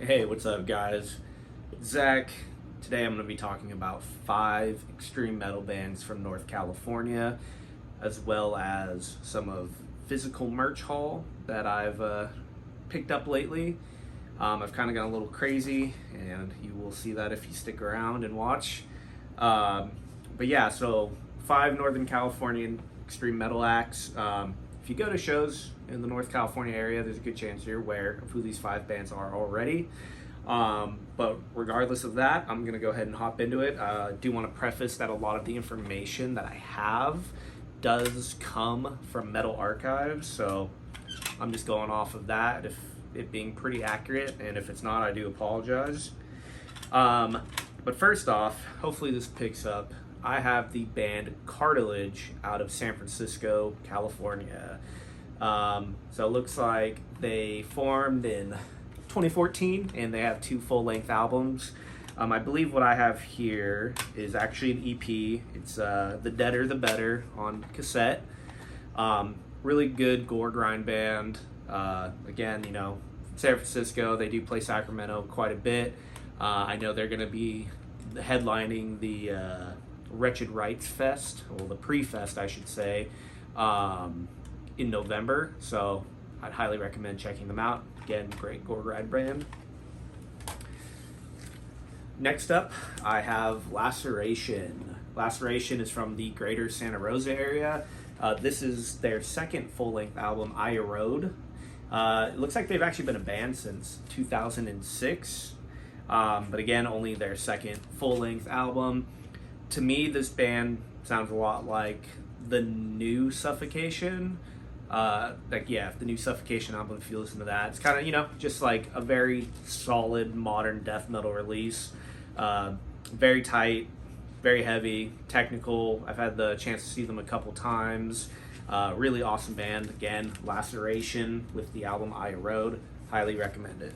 Hey, what's up, guys? Zach. Today I'm going to be talking about 5 extreme metal bands from North California, as well as some of physical merch haul that I've picked up lately. I've kind of gone a little crazy, and you will see that if you stick around and watch. Um, but yeah, so 5 Northern Californian extreme metal acts. If you go to shows in the North California area, there's a good chance you're aware of who these 5 bands are already. But regardless of that, I'm going to go ahead and hop into it. I do want to preface that a lot of the information that I have does come from Metal Archives, so I'm just going off of that, if it being pretty accurate, and if it's not, I do apologize. But first off, hopefully this picks up. I have the band Cartilage out of San Francisco, California. So it looks like they formed in 2014 and they have 2 full-length albums. I believe what I have here is actually an EP. It's The Deader the Better on cassette. Really good gore grind band. Again, San Francisco, they do play Sacramento quite a bit. I know they're going to be headlining the Wretched Rights Fest, or the pre-fest, I should say, in November. So I'd highly recommend checking them out. Again, great gore grind band. Next up, I have Laceration. Laceration is from the greater Santa Rosa area. This is their second full-length album, I Erode. It looks like they've actually been a band since 2006. But again, only their second full-length album. To me, this band sounds a lot like the new Suffocation. If the new Suffocation album, if you listen to that, it's kind of, just like a very solid modern death metal release. Very tight, very heavy, technical. I've had the chance to see them a couple times. Really awesome band. Again, Laceration with the album I Erode. Highly recommend it.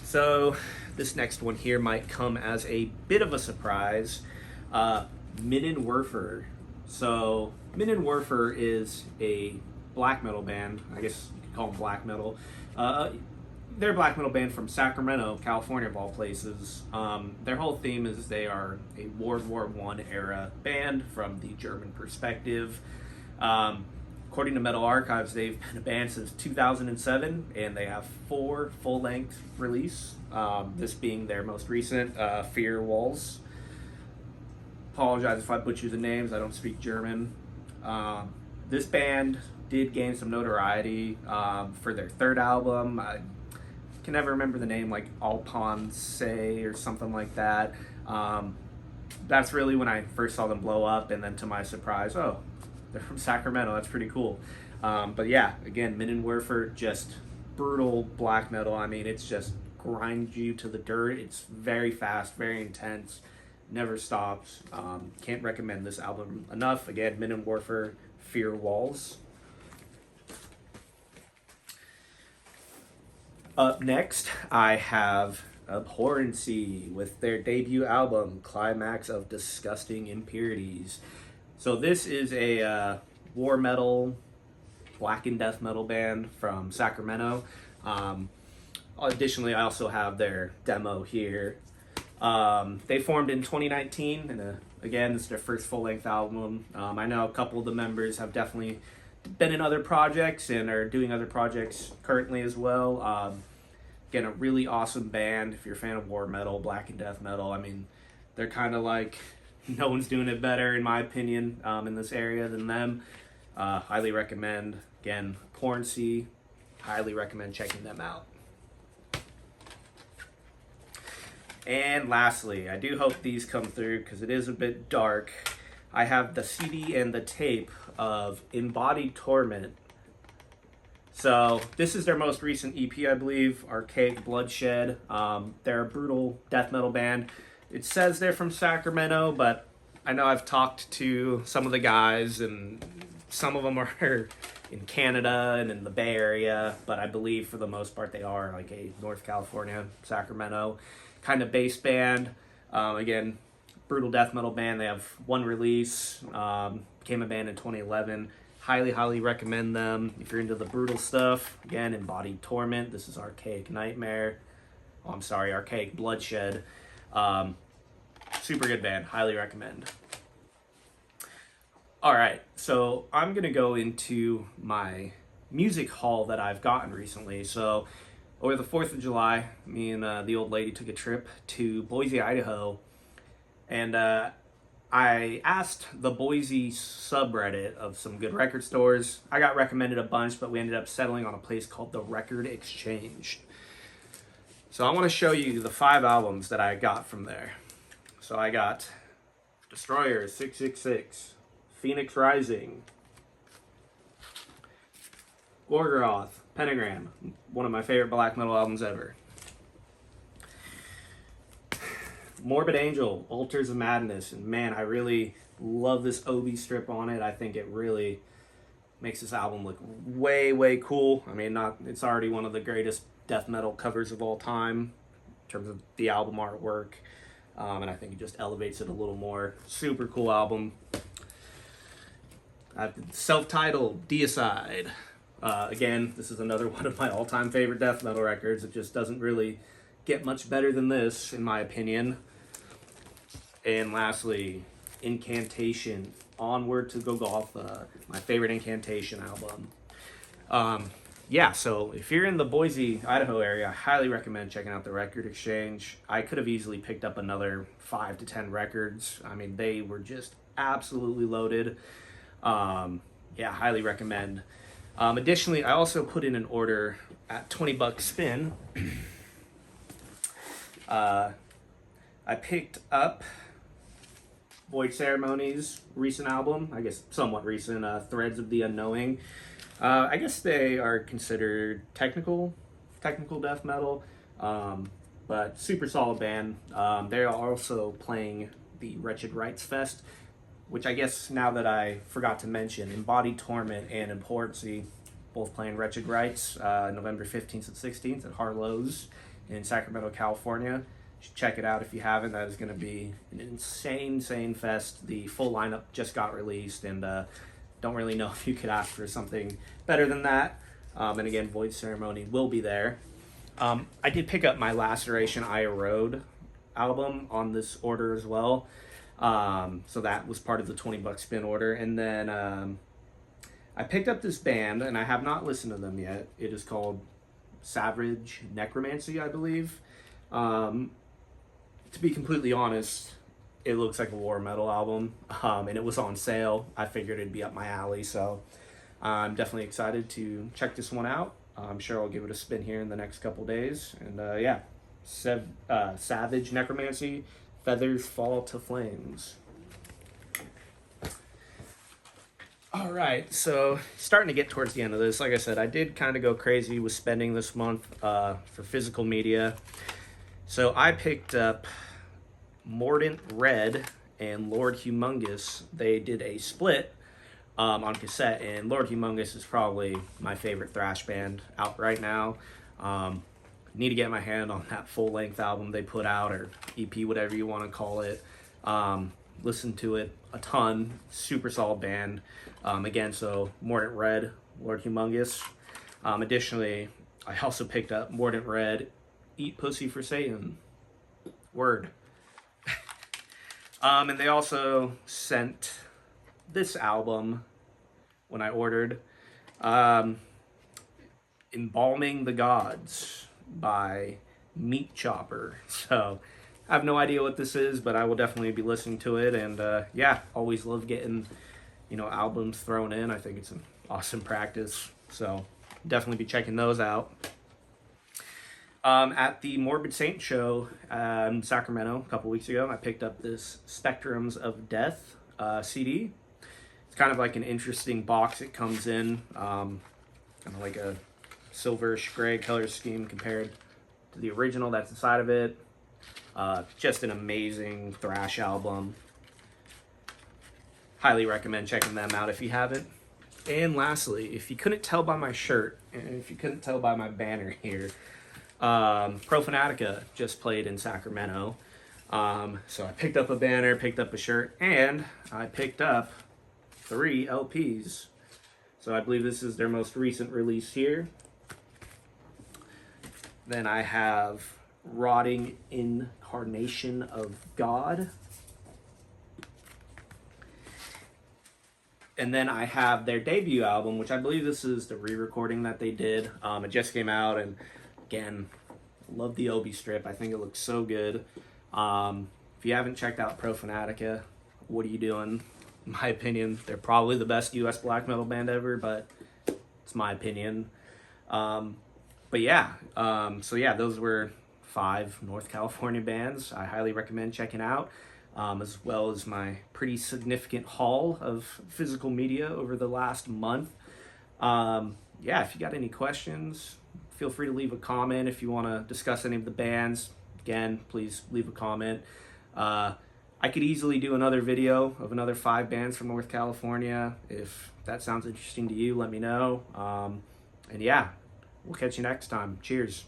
So this next one here might come as a bit of a surprise. Minenwerfer. So Minenwerfer is a black metal band. I guess you could call them black metal. They're a black metal band from Sacramento, California, of all places. Their whole theme is they are a World War I era band from the German perspective. According to Metal Archives, they've been a band since 2007, and they have 4 full-length release. This being their most recent, Fear Walls. Apologize if I butcher the names. I don't speak German. This band did gain some notoriety for their 3rd album. I can never remember the name, like Alphonse or something like that. That's really when I first saw them blow up, and then to my surprise, oh, they're from Sacramento. That's pretty cool. But yeah, again, Minenwerfer, just brutal black metal. I mean, it's just grinds you to the dirt. It's very fast, very intense, never stops. Can't recommend this album enough. Again, Minenwerfer, Fear Walls. Up next, I have Abhorrency with their debut album, Climax of Disgusting Impurities. So this is a war metal, black and death metal band from Sacramento. Additionally, I also have their demo here. They formed in 2019, and again, this is their first full-length album. I know a couple of the members have definitely been in other projects and are doing other projects currently as well. Again, a really awesome band. If you're a fan of war metal, black and death metal, I mean, they're kind of like, no one's doing it better, in my opinion, in this area than them. Highly recommend. Again, Abhorrency, highly recommend checking them out. And lastly, I do hope these come through because it is a bit dark. I have the CD and the tape of Embodied Torment. So this is their most recent EP, I believe, Archaic Bloodshed. They're a brutal death metal band. It says they're from Sacramento, but I know I've talked to some of the guys, and some of them are in Canada and in the Bay Area, but I believe for the most part they are like a North California, Sacramento kind of bass band. Again, brutal death metal band. They have 1 release, became a band in 2011. Highly recommend them. If you're into the brutal stuff, again, Embodied Torment. This is Archaic Nightmare. Oh, I'm sorry, Archaic Bloodshed. Super good band. Highly recommend. All right, so I'm going to go into my music haul that I've gotten recently. So over the 4th of July, me and the old lady took a trip to Boise, Idaho, and I asked the Boise subreddit of some good record stores. I got recommended a bunch, but we ended up settling on a place called the Record Exchange. So I want to show you the 5 albums that I got from there. So I got Destroyer 666, Phoenix Rising, Gorgoroth, Pentagram, one of my favorite black metal albums ever. Morbid Angel, Altars of Madness, and man, I really love this Obi strip on it. I think it really makes this album look way cool. I mean, it's already one of the greatest death metal covers of all time in terms of the album artwork, and I think it just elevates it a little more. Super cool album. Self-titled Deicide. Again, this is another one of my all-time favorite death metal records. It just doesn't really get much better than this, in my opinion. And lastly, Incantation, Onward to Golgotha, my favorite Incantation album. Yeah, so if you're in the Boise, Idaho area, I highly recommend checking out the Record Exchange. I could have easily picked up another 5 to 10 records. I mean, they were just absolutely loaded. Yeah, highly recommend. Additionally, I also put in an order at $20 spin. I picked up Void Ceremony's recent album, I guess somewhat recent, Threads of the Unknowing. I guess they are considered technical death metal, but super solid band. They're also playing the Wretched Rites Fest, which I guess now that I forgot to mention, Embodied Torment and Abhorrency both playing Wretched Rites, November 15th and 16th at Harlow's in Sacramento, California. You should check it out if you haven't. That is going to be an insane fest. The full lineup just got released, and don't really know if you could ask for something better than that. And again, Void Ceremony will be there. I did pick up my Laceration I Erode album on this order as well. So that was part of the $20 spin order. And then I picked up this band, and I have not listened to them yet. It is called Savage Necromancy, I believe. To be completely honest, it looks like a war metal album, and it was on sale. I figured it'd be up my alley, so I'm definitely excited to check this one out. I'm sure I'll give it a spin here in the next couple days. And yeah, Savage Necromancy, Feathers Fall to Flames. All right, so starting to get towards the end of this. Like I said, I did kind of go crazy with spending this month for physical media. So I picked up Mordant, Rhed, and Lord Humongous. They did a split on cassette, and Lord Humongous is probably my favorite thrash band out right now. Need to get my hand on that full-length album they put out, or EP, whatever you want to call it. Listen to it a ton. Super solid band. Again, so Mordant, Rhed, Lord Humongous. Additionally, I also picked up Mordant, Rhed, Eat Pussy for Satan. Word. And they also sent this album when I ordered, Embalming the Gods by Meat Chopper. So I have no idea what this is, but I will definitely be listening to it. And yeah, always love getting, albums thrown in. I think it's an awesome practice. So definitely be checking those out. At the Morbid Saint show in Sacramento a couple weeks ago, I picked up this Spectrums of Death CD. It's kind of like an interesting box it comes in, kind of like a silverish gray color scheme compared to the original that's inside of it. Just an amazing thrash album. Highly recommend checking them out if you haven't. And lastly, if you couldn't tell by my shirt, and if you couldn't tell by my banner here, Profanatica just played in Sacramento. So I picked up a banner, picked up a shirt, and I picked up 3 LPs. So I believe this is their most recent release here. Then I have Rotting Incarnation of God. And then I have their debut album, which I believe this is the re-recording that they did. It just came out, and again, love the Obi strip. I think it looks so good. If you haven't checked out Profanatica, what are you doing? In my opinion, they're probably the best US black metal band ever, but it's my opinion. But yeah, so yeah, those were 5 North California bands I highly recommend checking out, as well as my pretty significant haul of physical media over the last month. Yeah, if you got any questions, feel free to leave a comment. If you want to discuss any of the bands, again, please leave a comment. I could easily do another video of another 5 bands from North California. If that sounds interesting to you, let me know. And yeah, we'll catch you next time. Cheers.